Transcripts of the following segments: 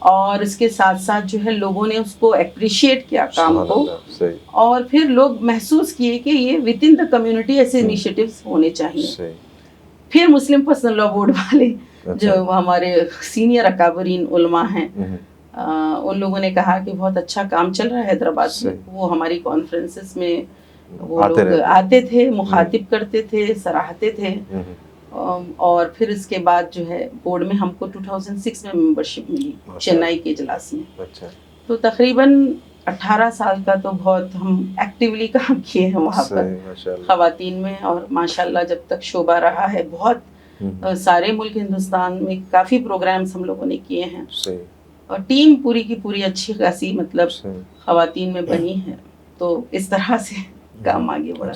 اور اس کے ساتھ ساتھ جو ہے لوگوں نے اس کو اپریشیٹ کیا کام سبحان کو, اللہ, صحیح, اور پھر لوگ محسوس کیے کہ یہ ود ان دا کمیونٹی ایسے انیشیٹوز ہونے چاہیے. صحیح. پھر مسلم پرسنل لا بورڈ والے جو ہمارے سینئر اکابرین علماء ہیں, ان لوگوں نے کہا کہ بہت اچھا کام چل رہا ہے حیدرآباد میں. وہ ہماری کانفرنسز میں وہ لوگ آتے تھے, مخاطب کرتے تھے, سراہتے تھے. اور پھر اس کے بعد جو ہے بورڈ میں ہم کو 2006 میں ممبرشپ ملی چنئی کے اجلاس میں. تو تقریباً 18 سال کا تو بہت ہم ایکٹیولی کام کیے ہیں وہاں پر خواتین میں, اور ماشاءاللہ جب تک شعبہ رہا ہے بہت سارے ملک ہندوستان میں کافی پروگرامز ہم لوگوں نے کیے ہیں, اور ٹیم پوری کی پوری اچھی خاصی مطلب خواتین میں بنی ہے. تو اس طرح سے کام آگے بڑھا.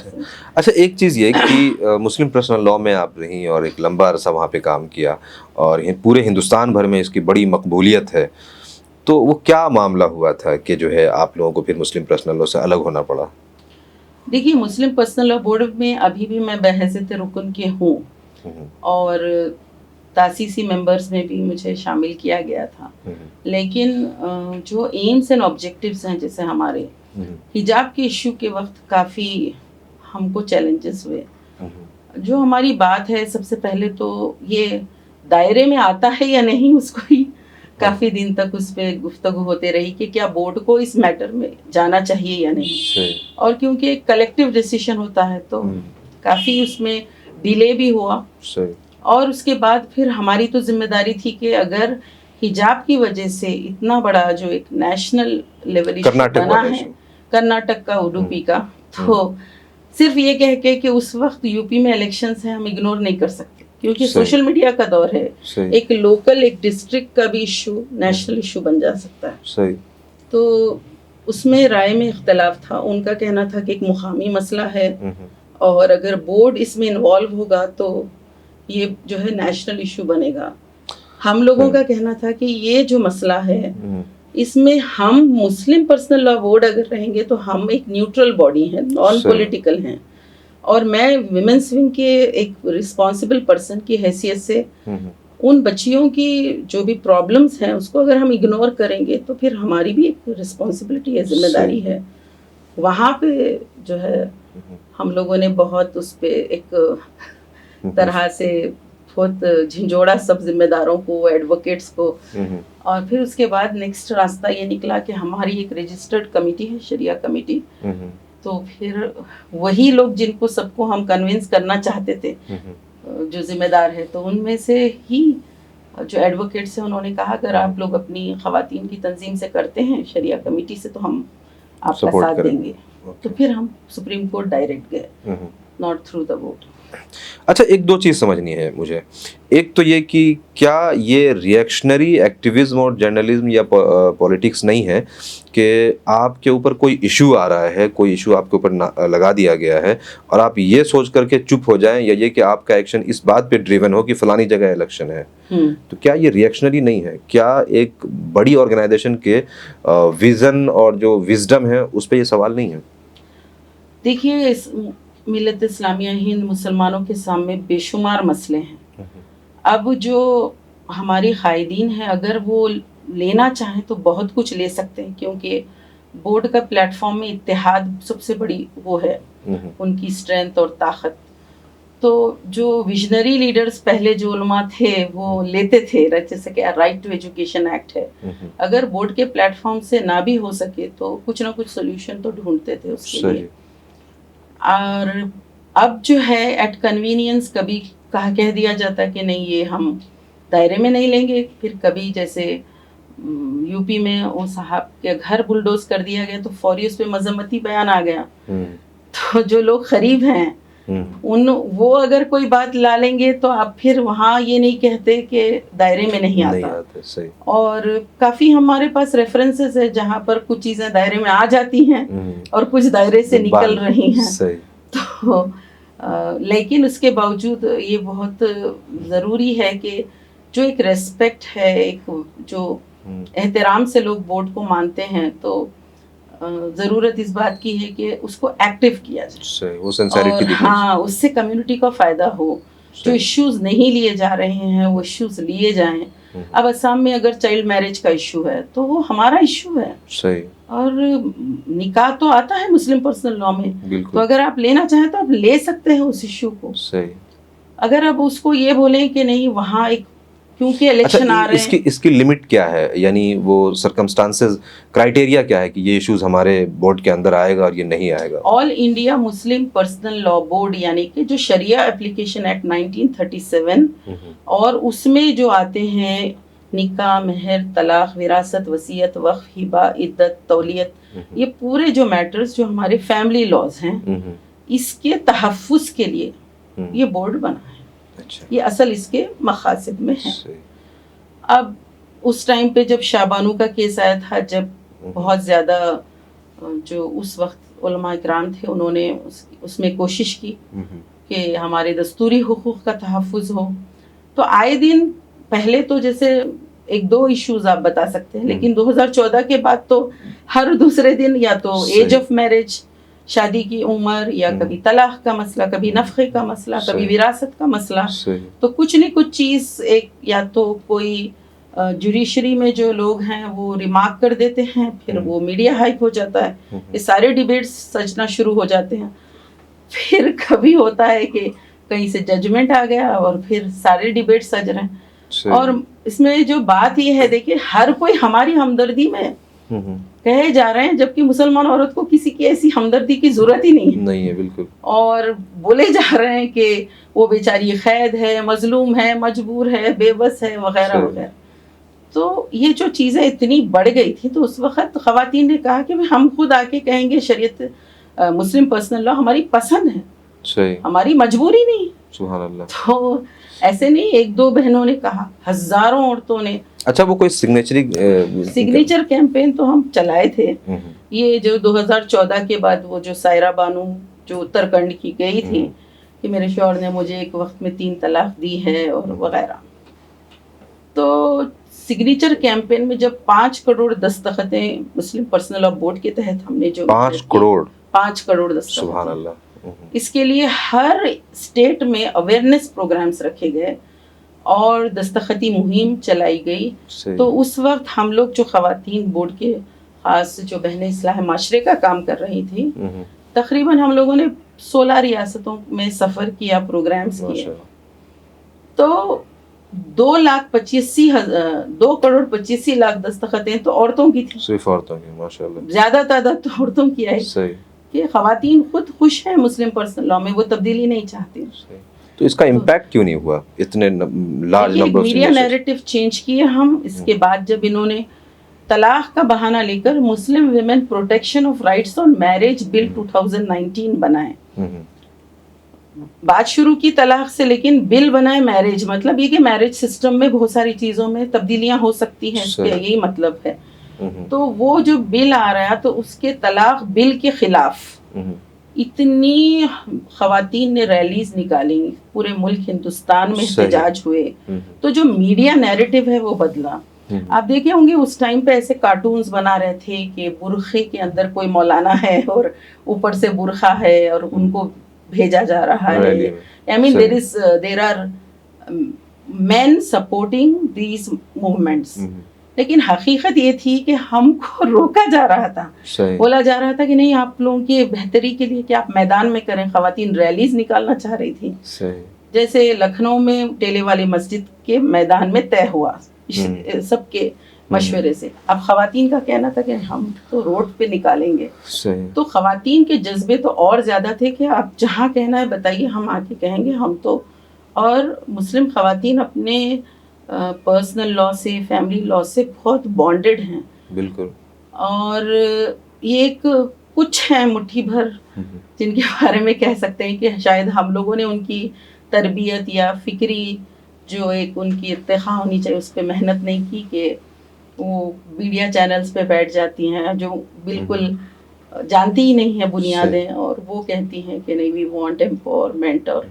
اچھا, ایک چیز یہ کہ مسلم پرسنل لاء میں آپ رہیں اور ایک لمبا عرصہ وہاں پہ کام کیا, اور پورے ہندوستان بھر میں اس کی بڑی مقبولیت ہے, تو وہ کیا معاملہ ہوا تھا کہ جو ہے آپ لوگوں کو پھر مسلم پرسنل لاء سے الگ ہونا پڑا؟ دیکھیے, مسلم پرسنل لاء بورڈ میں ابھی بھی میں بحیثیت رکن کے ہوں, اور تاسیسی ممبرز میں بھی مجھے شامل کیا گیا تھا. لیکن جو ایمز اینڈ آبجیکٹیوز ہیں جیسے ہمارے حجاب کے ایشو کے وقت کافی ہم کو چیلنجز ہوئے. جو ہماری بات ہے, سب سے پہلے تو یہ دائرے میں آتا ہے یا نہیں, اس کو ہی کافی دن تک اس پہ گفتگو ہوتے رہی کہ کیا بورڈ کو اس میٹر میں جانا چاہیے یا نہیں. اور کیونکہ ایک کلیکٹیو ڈیسیشن ہوتا ہے تو کافی اس میں ڈیلے بھی ہوا. اور اس کے بعد پھر ہماری تو ذمہ داری تھی کہ اگر حجاب کی وجہ سے اتنا بڑا جو ایک نیشنل لیول ایشو بنا ہے کرناٹک کا, اڈوپی کا, تو صرف یہ کہہ کے کہ اس وقت یو پی میں الیکشنز ہیں ہم اگنور نہیں کر سکتے, کیونکہ سوشل میڈیا کا دور ہے. ایک لوکل, ایک ڈسٹرکٹ کا بھی ایشو نیشنل ایشو بن جا سکتا ہے. تو اس میں رائے میں اختلاف تھا. ان کا کہنا تھا کہ ایک مقامی مسئلہ ہے, اور اگر بورڈ اس میں انوالو ہوگا تو یہ جو ہے نیشنل ایشو بنے گا. ہم لوگوں کا کہنا تھا کہ یہ جو مسئلہ ہے اس میں ہم مسلم پرسنل لا بورڈ اگر رہیں گے تو ہم ایک نیوٹرل باڈی ہیں, نان پولیٹیکل ہیں, اور میں ویمنس ونگ کے ایک رسپانسبل پرسن کی حیثیت سے ان بچیوں کی جو بھی پرابلمس ہیں اس کو اگر ہم اگنور کریں گے تو پھر ہماری بھی ایک رسپانسبلٹی ہے, ذمہ داری ہے. وہاں پہ جو ہے ہم لوگوں نے بہت اس پہ ایک طرح سے بہت جھنجھوڑا سب ذمہ داروں کو, ایڈوکیٹس کو. اور پھر اس کے بعد نیکسٹ راستہ یہ نکلا کہ ہماری ایک رجسٹرڈ کمیٹی ہے, شریعہ کمیٹی. تو پھر وہی لوگ جن کو سب کو ہم کنونس کرنا چاہتے تھے جو ذمہ دار ہے, تو ان میں سے ہی جو ایڈوکیٹس ہیں انہوں نے کہا اگر آپ لوگ اپنی خواتین کی تنظیم سے کرتے ہیں, شریعہ کمیٹی سے, تو ہم آپ کا ساتھ دیں گے. تو پھر ہم سپریم کورٹ ڈائریکٹ گئے, ناٹ تھرو دا بورڈ. اچھا, ایک دو چیز سمجھنی ہے مجھے. ایک تو یہ کہ کیا یہ ریئیکشنری ایکٹیویزم اور جرنلزم یا پولیٹکس نہیں ہے کہ آپ کے اوپر کوئی ایشو آ رہا ہے, کوئی ایشو آپ کے اوپر لگا دیا گیا ہے, اور آپ یہ سوچ کر کے چپ ہو جائیں, یا یہ کہ آپ کا ایکشن اس بات پہ ڈریون ہو کہ فلانی جگہ الیکشن ہے. تو کیا یہ ریئیکشنری نہیں ہے؟ کیا ایک بڑی آرگنائزیشن کے ویژن اور جو وزڈم ہے اس پہ یہ سوال نہیں ہے؟ دیکھیے, ملت اسلامیہ ہند مسلمانوں کے سامنے بے شمار مسئلے ہیں. اب جو ہماری قائدین ہیں اگر وہ لینا چاہیں تو بہت کچھ لے سکتے ہیں, کیونکہ بورڈ کا پلیٹ فارم میں اتحاد سب سے بڑی وہ ہے, ان کی اسٹرینتھ اور طاقت. تو جو ویژنری لیڈرز پہلے جو علماء تھے وہ لیتے تھے, جیسے کہ رائٹ ٹو ایجوکیشن ایکٹ ہے, اگر بورڈ کے پلیٹ فارم سے نہ بھی ہو سکے تو کچھ نہ کچھ سولوشن تو ڈھونڈتے تھے اس کے لیے. اور اب جو ہے ایٹ کنوینئنس کبھی کہہ دیا جاتا ہے کہ نہیں یہ ہم دائرے میں نہیں لیں گے, پھر کبھی جیسے یو پی میں وہ صاحب کے گھر بلڈوز کر دیا گیا تو فوری اس پہ مذمتی بیان آ گیا. تو جو لوگ قریب ہیں وہ اگر کوئی بات لا لیں گے تو اب پھر وہاں یہ نہیں کہتے کہ دائرے میں نہیں آتا. اور کافی ہمارے پاس ریفرنسز ہے جہاں پر کچھ چیزیں دائرے میں آ جاتی ہیں اور کچھ دائرے سے نکل رہی ہیں. تو لیکن اس کے باوجود یہ بہت ضروری ہے کہ جو ایک ریسپیکٹ ہے, ایک جو احترام سے لوگ بورڈ کو مانتے ہیں, تو ضرورت اس بات کی ہے کہ اس کو ایکٹیو کیا جائے, اور ہاں اس سے کمیونٹی کا فائدہ ہو. جو ایشوز نہیں لیے جا رہے ہیں وہ ایشوز لیے جائیں. اب اسام میں اگر چائلڈ میرج کا ایشو ہے تو وہ ہمارا ایشو ہے. صحیح. اور نکاح تو آتا ہے مسلم پرسنل لاء میں, بالکل. تو اگر آپ لینا چاہیں تو آپ لے سکتے ہیں اس ایشو کو. صحیح. اگر آپ اس کو یہ بولیں کہ نہیں وہاں ایک کیونکہ الیکشن آ رہے ہیں, اس کی لمٹ کیا ہے, یعنی وہ سرکمسٹانسز کرائیٹیریا کیا ہے کہ یہ ایشوز ہمارے بورڈ کے اندر آئے گا اور یہ نہیں آئے گا؟ All India Muslim personal law board یعنی کہ جو شریعہ اپلیکیشن ایکٹ 1937 اور اس میں جو آتے ہیں نکاح, مہر, طلاق, وراثت, وصیت, وقف, ہبہ, عدت, تولیت, یہ پورے جو میٹرز جو ہمارے فیملی لاز ہیں اس کے تحفظ کے لیے یہ بورڈ بنا ہے. یہ اصل اس کے مقاصد میں ہے. اب اس ٹائم پہ جب شابانو کا کیس آیا تھا, جب بہت زیادہ جو اس وقت علماء اکرام تھے انہوں نے اس میں کوشش کی کہ ہمارے دستوری حقوق کا تحفظ ہو, تو آئے دن پہلے تو جیسے ایک دو ایشوز آپ بتا سکتے ہیں, لیکن 2014 کے بعد تو ہر دوسرے دن یا تو ایج آف میرج, شادی کی عمر, یا کبھی طلاق کا مسئلہ, کبھی نفقے کا مسئلہ, کبھی وراثت کا مسئلہ, تو کچھ نہیں کچھ چیز ایک یا تو کوئی جوڈیشری میں جو لوگ ہیں وہ ریمارک کر دیتے ہیں, پھر وہ میڈیا ہائپ ہو جاتا ہے, یہ سارے ڈیبیٹس سجنا شروع ہو جاتے ہیں, پھر کبھی ہوتا ہے کہ کہیں سے ججمنٹ آ گیا اور پھر سارے ڈیبیٹ سج رہے ہیں. اور اس میں جو بات یہ ہے دیکھیے ہر کوئی ہماری ہمدردی میں کہے جا رہے ہیں, جبکہ مسلمان عورت کو کسی کی ایسی ہمدردی کی ضرورت ہی نہیں ہے. بالکل. اور بولے جا رہے ہیں کہ وہ بیچاری قید ہے, مظلوم ہے, مجبور ہے, بے بس ہے, وغیرہ وغیرہ. تو یہ جو چیزیں اتنی بڑھ گئی تھی تو اس وقت خواتین نے کہا کہ ہم خود آ کے کہیں گے شریعت مسلم پرسنل لاء ہماری پسند ہے, ہماری مجبوری نہیں. سبحان اللہ. تو ایسے نہیں ایک دو بہنوں نے کہا, ہزاروں عورتوں نے. اچھا وہ کوئی سگنیچر کیمپین تو ہم چلائے تھے. یہ جو 2014 کے بعد وہ جو سائرہ بانو جو اتراکھنڈ کی گئی تھی کہ میرے شوہر نے مجھے ایک وقت میں 3 طلاق دی ہے اور وغیرہ, تو سگنیچر کیمپین میں جب 5 کروڑ دستخطیں مسلم پرسنل لاء بورڈ کے تحت ہم نے جو 5 کروڑ دستخط, سبحان اللہ. اس کے لیے ہر اسٹیٹ میں اویئرنیس پروگرامز رکھے گئے اور دستخطی مہم چلائی گئی. تو اس وقت ہم لوگ جو خواتین بورڈ کے خاص جو بہنیں اصلاح معاشرے کا کام کر رہی تھی, تقریباً ہم لوگوں نے 16 ریاستوں میں سفر کیا, پروگرامز کیے, تو 2 کروڑ 85 لاکھ دستخطیں تو عورتوں کی تھی, صرف عورتوں کی. ماشاء اللہ. زیادہ تعداد تو عورتوں کی ہے کہ خواتین خود خوش ہیں مسلم پرسنل لاء میں, وہ تبدیلی نہیں چاہتی. تو اس کا امپیکٹ کیوں نہیں ہوا اتنے large number of media narrative change کیے ہم. اس کے بعد جب انہوں نے طلاق کا بہانہ لے کر Muslim women protection of rights on marriage bill 2019 بنائے, بات شروع کی طلاق سے لیکن بل بنائے میرج, مطلب یہ کہ میرج سسٹم میں بہت ساری چیزوں میں تبدیلیاں ہو سکتی ہیں, اس کا یہی مطلب ہے. تو وہ جو بل آ رہا تو اس کے طلاق بل کے خلاف اتنی خواتین نے ریلیز نکالی, پورے ملک ہندوستان میں احتجاج ہوئے, تو جو میڈیا نیریٹو ہے وہ بدلا. آپ دیکھے ہوں گے اس ٹائم پہ ایسے کارٹونز بنا رہے تھے کہ برقعے کے اندر کوئی مولانا ہے اور اوپر سے برقع ہے اور ان کو بھیجا جا رہا ہے. I mean there are men supporting these movements. لیکن حقیقت یہ تھی کہ ہم کو روکا جا رہا تھا, بولا جا رہا تھا کہ نہیں آپ لوگوں کی بہتری کے لیے کہ آپ میدان میں کریں. خواتین ریلیز نکالنا چاہ رہی تھی, جیسے لکھنؤ میں ٹیلے والی مسجد کے میدان میں طے ہوا سب کے مشورے سے. اب خواتین کا کہنا تھا کہ ہم تو روڈ پہ نکالیں گے. تو خواتین کے جذبے تو اور زیادہ تھے کہ آپ جہاں کہنا ہے بتائیے, ہم آ کے کہیں گے ہم تو. اور مسلم خواتین اپنے پرسنل لاء سے, فیملی لاء سے بہت بانڈڈ ہیں. بالکل. اور یہ ایک کچھ ہیں مٹھی بھر جن کے بارے میں کہہ سکتے ہیں کہ شاید ہم لوگوں نے ان کی تربیت یا فکری جو ایک ان کی ارتقاء ہونی چاہیے اس پہ محنت نہیں کی, کہ وہ میڈیا چینلز پہ بیٹھ جاتی ہیں جو بالکل جانتی ہی نہیں ہیں بنیادیں, اور وہ کہتی ہیں کہ نہیں وی وانٹ امپاورمنٹ, اور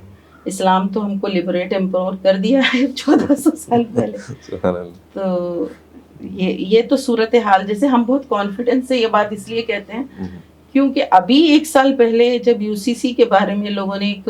اسلام تو ہم کو لبریٹ امپاور کر دیا ہے 1400 سال پہلے. تو یہ تو صورتحال, جیسے ہم بہت کانفیڈنس سے یہ بات اس لیے کہتے ہیں کیونکہ ابھی 1 سال پہلے جب UCC کے بارے میں لوگوں نے ایک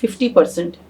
50%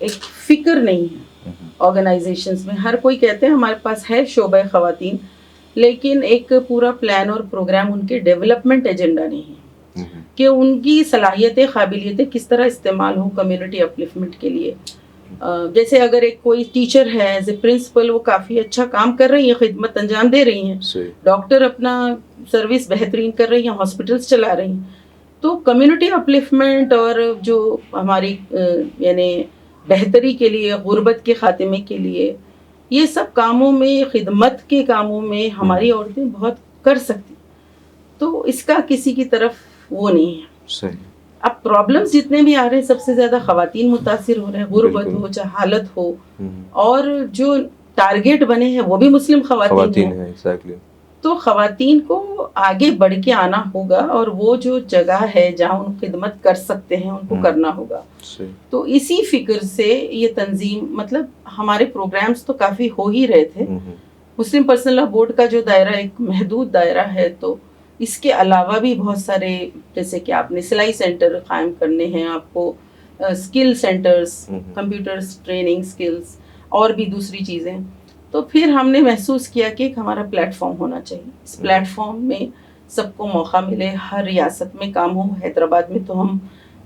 ایک فکر نہیں ہے آرگنائزیشنز میں. ہر کوئی کہتے ہیں ہمارے پاس ہے شعبہ خواتین, لیکن ایک پورا پلان اور پروگرام ان کے ڈیولپمنٹ ایجنڈا نہیں ہے کہ ان کی صلاحیتیں قابلیتیں کس طرح استعمال ہوں کمیونٹی اپلفمنٹ کے لیے. جیسے اگر ایک کوئی ٹیچر ہے ایز اے پرنسپل, وہ کافی اچھا کام کر رہی ہیں, خدمت انجام دے رہی ہیں, ڈاکٹر اپنا سروس بہترین کر رہی ہیں, ہاسپٹلس چلا رہی ہیں, تو کمیونٹی اپلفمنٹ اور جو ہماری یعنی بہتری کے لیے, غربت کے خاتمے کے لیے, یہ سب کاموں میں, خدمت کے کاموں میں ہماری عورتیں بہت کر سکتی. تو اس کا کسی کی طرف وہ نہیں ہے. صحیح. اب پرابلمس جتنے بھی آ رہے ہیں سب سے زیادہ خواتین متاثر ہو رہے ہیں, غربت ہو, جہالت ہو, اور جو ٹارگیٹ بنے ہیں وہ بھی مسلم خواتین ہیں. ایگزیکٹلی. تو خواتین کو آگے بڑھ کے آنا ہوگا, اور وہ جو جگہ ہے جہاں ان خدمت کر سکتے ہیں ان کو کرنا ہوگا. تو اسی فکر سے یہ تنظیم, مطلب ہمارے پروگرامز تو کافی ہو ہی رہے تھے. مسلم پرسنل لا بورڈ کا جو دائرہ ایک محدود دائرہ ہے, تو اس کے علاوہ بھی بہت سارے, جیسے کہ آپ نے سلائی سینٹر قائم کرنے ہیں, آپ کو skill centres, computers training skills, اور بھی دوسری چیزیں. تو پھر ہم نے محسوس کیا کہ ایک ہمارا پلیٹ فارم ہونا چاہیے. اس پلیٹ فارم میں سب کو موقع ملے, ہر ریاست میں کام ہو. حیدرآباد میں تو ہم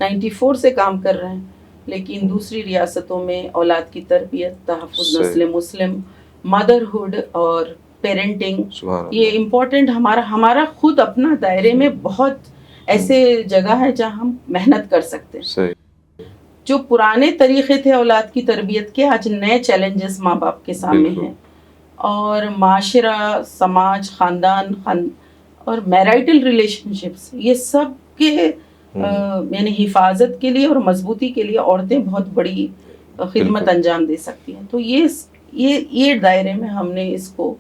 94 سے کام کر رہے ہیں, لیکن دوسری ریاستوں میں اولاد کی تربیت, تحفظ نسل مسلم, مدرہڈ اور پیرنٹنگ, یہ امپورٹنٹ. ہمارا خود اپنا دائرے میں بہت ایسے جگہ ہے جہاں ہم محنت کر سکتے ہیں. جو پرانے طریقے تھے اولاد کی تربیت کے, آج نئے چیلنجز ماں باپ کے سامنے ہیں, اور معاشرہ, سماج, خاندان اور میرائٹل ریلیشن شپس, یہ سب کے یعنی حفاظت کے لیے اور مضبوطی کے لیے عورتیں بہت بڑی خدمت انجام دے سکتی ہیں. تو یہ دائرے میں ہم نے اس کو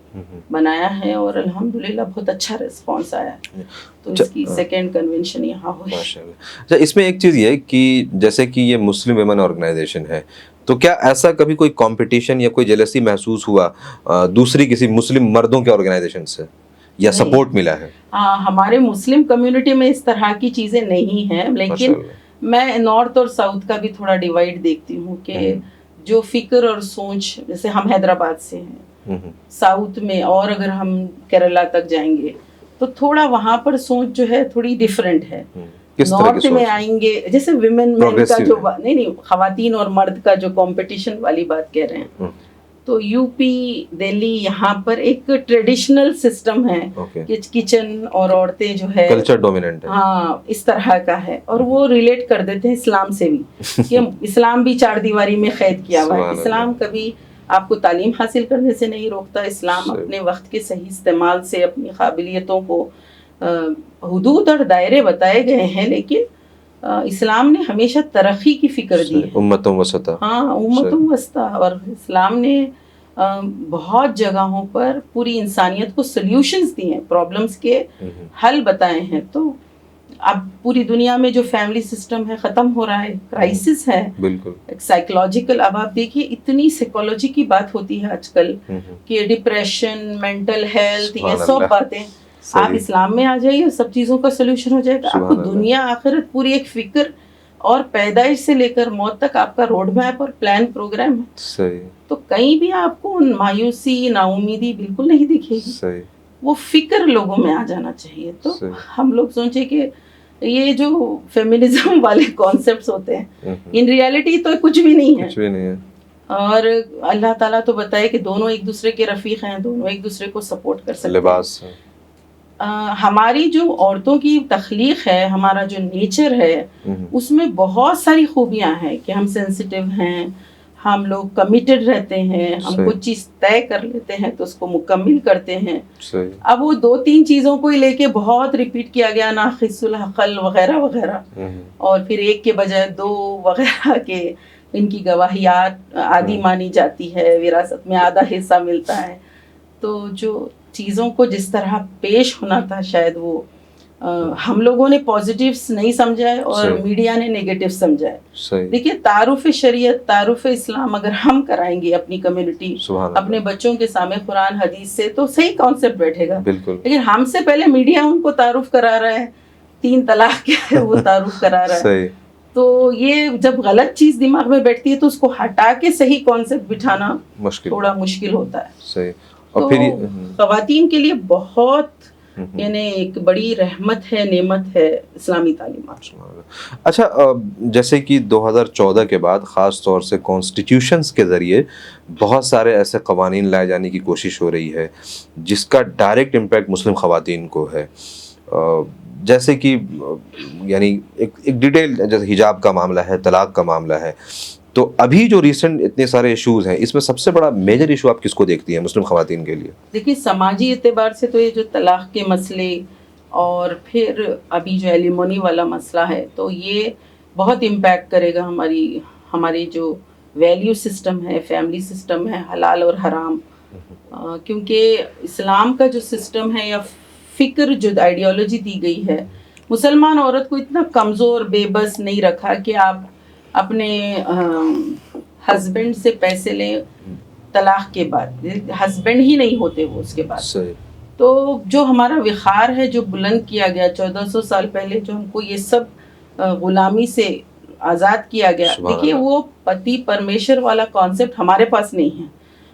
بنایا ہے, اور الحمدللہ بہت اچھا ریسپانس آیا ہے. تو اس کی سیکنڈ کنونشن یہاں ہوئی. اچھا, اس میں ایک چیز یہ کہ جیسے کہ یہ مسلم ویمن آرگنائزیشن ہے, تو کیا ایسا کبھی کوئی کمپٹیشن یا کوئی جیلسی محسوس ہوا دوسری کسی مسلم مردوں کے آرگنائزیشن سے, یا سپورٹ ملا ہے؟ ہمارے مسلم کمیونٹی میں اس طرح کی چیزیں نہیں ہیں, لیکن میں نارتھ اور ساؤتھ کا بھی تھوڑا ڈیوائڈ دیکھتی ہوں کہ جو فکر اور سوچ, جیسے ہم حیدرآباد سے ہیں, ساؤتھ میں, اور اگر ہم کیرلا تک جائیں گے تو تھوڑا وہاں پر سوچ جو ہے تھوڑی ڈیفرنٹ ہے. نارتھ میں آئیں گے, جیسے ویمن مین کا جو نہیں خواتین اور مرد کا جو کمپٹیشن والی بات کہہ رہے ہیں, تو یو پی, دہلی, یہاں پر ایک ٹریڈیشنل سسٹم ہے کہ کچن اور عورتیں جو ہے کلچر ڈومیننٹ ہے, ہاں اس طرح کا ہے, اور وہ ریلیٹ کر دیتے ہیں اسلام سے بھی کہ اسلام بھی چار دیواری میں قید کیا ہوا ہے. اسلام کبھی آپ کو تعلیم حاصل کرنے سے نہیں روکتا. اسلام اپنے وقت کے صحیح استعمال سے اپنی قابلیتوں کو, حدود اور دائرے بتائے گئے ہیں, لیکن اسلام نے ہمیشہ ترقی کی فکر دی ہے, امتوں وسطا. ہاں, امتوں وسطا. اور اسلام نے بہت جگہوں پر پوری انسانیت کو سلیوشنز دی ہیں, پرابلمز کے حل بتائے ہیں. تو اب پوری دنیا میں جو فیملی سسٹم ہے ختم ہو رہا ہے, کرائسس ہے بالکل سائیکولوجیکل. اب آپ دیکھیے اتنی سائیکولوجی کی بات ہوتی ہے آج کل کہ ڈپریشن, مینٹل ہیلتھ, یہ سب باتیں. آپ اسلام میں آ جائیے, سب چیزوں کا سولوشن ہو جائے گا. آپ کو دنیا آخرت پوری ایک فکر, اور پیدائش سے لے کر موت تک آپ کا روڈ میپ اور پلان پروگرام ہے. تو کہیں بھی آپ کو مایوسی, نا امیدی بالکل نہیں دکھے گی. وہ فکر لوگوں میں آ جانا چاہیے. تو ہم لوگ سوچے کہ یہ جو فیمنزم والے کانسیپٹس ہوتے ہیں, ان ریالٹی تو کچھ بھی نہیں ہے. اور اللہ تعالیٰ تو بتائے کہ دونوں ایک دوسرے کے رفیق ہیں, دونوں ایک دوسرے کو سپورٹ کر سکتے ہیں. ہماری جو عورتوں کی تخلیق ہے, ہمارا جو نیچر ہے, اس میں بہت ساری خوبیاں ہیں کہ ہم سینسیٹیو ہیں, ہم لوگ کمیٹڈ رہتے ہیں, ہم کچھ چیز طے کر لیتے ہیں تو اس کو مکمل کرتے ہیں. اب وہ 2-3 چیزوں کو لے کے بہت ریپیٹ کیا گیا, ناقص العقل وغیرہ وغیرہ, اور پھر ایک کے بجائے 2 وغیرہ کے ان کی گواہیات عادی مانی جاتی ہے, وراثت میں آدھا حصہ ملتا ہے. تو جو چیزوں کو جس طرح پیش ہونا تھا, شاید وہ ہم لوگوں نے پازیٹیوز نہیں سمجھائے اور میڈیا نے نیگیٹو سمجھائے. دیکھیے, تعارف شریعت, تعارف اسلام اگر ہم کرائیں گے اپنی کمیونٹی, اپنے بچوں کے سامنے قرآن حدیث سے, تو صحیح کانسیپٹ بیٹھے گا. لیکن ہم سے پہلے میڈیا ان کو تعارف کرا رہا ہے, 3 طلاق کیا ہے وہ تعارف کرا رہا ہے. تو یہ جب غلط چیز دماغ میں بیٹھتی ہے تو اس کو ہٹا کے صحیح کانسیپٹ بٹھانا تھوڑا مشکل ہوتا ہے. صحیح. اور پھر خواتین کے لیے بہت یعنی ایک بڑی رحمت ہے, نعمت ہے اسلامی تعلیمات. اچھا, جیسے کہ 2014 کے بعد خاص طور سے کانسٹیٹیوشنز کے ذریعے بہت سارے ایسے قوانین لائے جانے کی کوشش ہو رہی ہے جس کا ڈائریکٹ امپیکٹ مسلم خواتین کو ہے, جیسے کہ یعنی ایک ڈیٹیل جیسے حجاب کا معاملہ ہے, طلاق کا معاملہ ہے. تو ابھی جو ریسنٹ اتنے سارے ایشوز ہیں اس میں سب سے بڑا میجر ایشو آپ کس کو دیکھتی ہیں مسلم خواتین کے لیے؟ دیکھیے سماجی اعتبار سے تو یہ جو طلاق کے مسئلے اور پھر ابھی جو ایلیمونی والا مسئلہ ہے تو یہ بہت امپیکٹ کرے گا ہماری جو ویلیو سسٹم ہے, فیملی سسٹم ہے, حلال اور حرام. کیونکہ اسلام کا جو سسٹم ہے یا فکر جو آئیڈیالوجی دی گئی ہے مسلمان عورت کو اتنا کمزور بے بس نہیں رکھا کہ آپ اپنے ہسبینڈ سے پیسے لیں طلاق کے بعد, ہسبینڈ ہی نہیں ہوتے وہ اس کے بعد. تو جو ہمارا وقار ہے جو بلند کیا گیا 1400 سال پہلے, جو ہم کو یہ سب غلامی سے آزاد کیا گیا, دیکھیے وہ پتی پرمیشر والا کانسیپٹ ہمارے پاس نہیں ہے.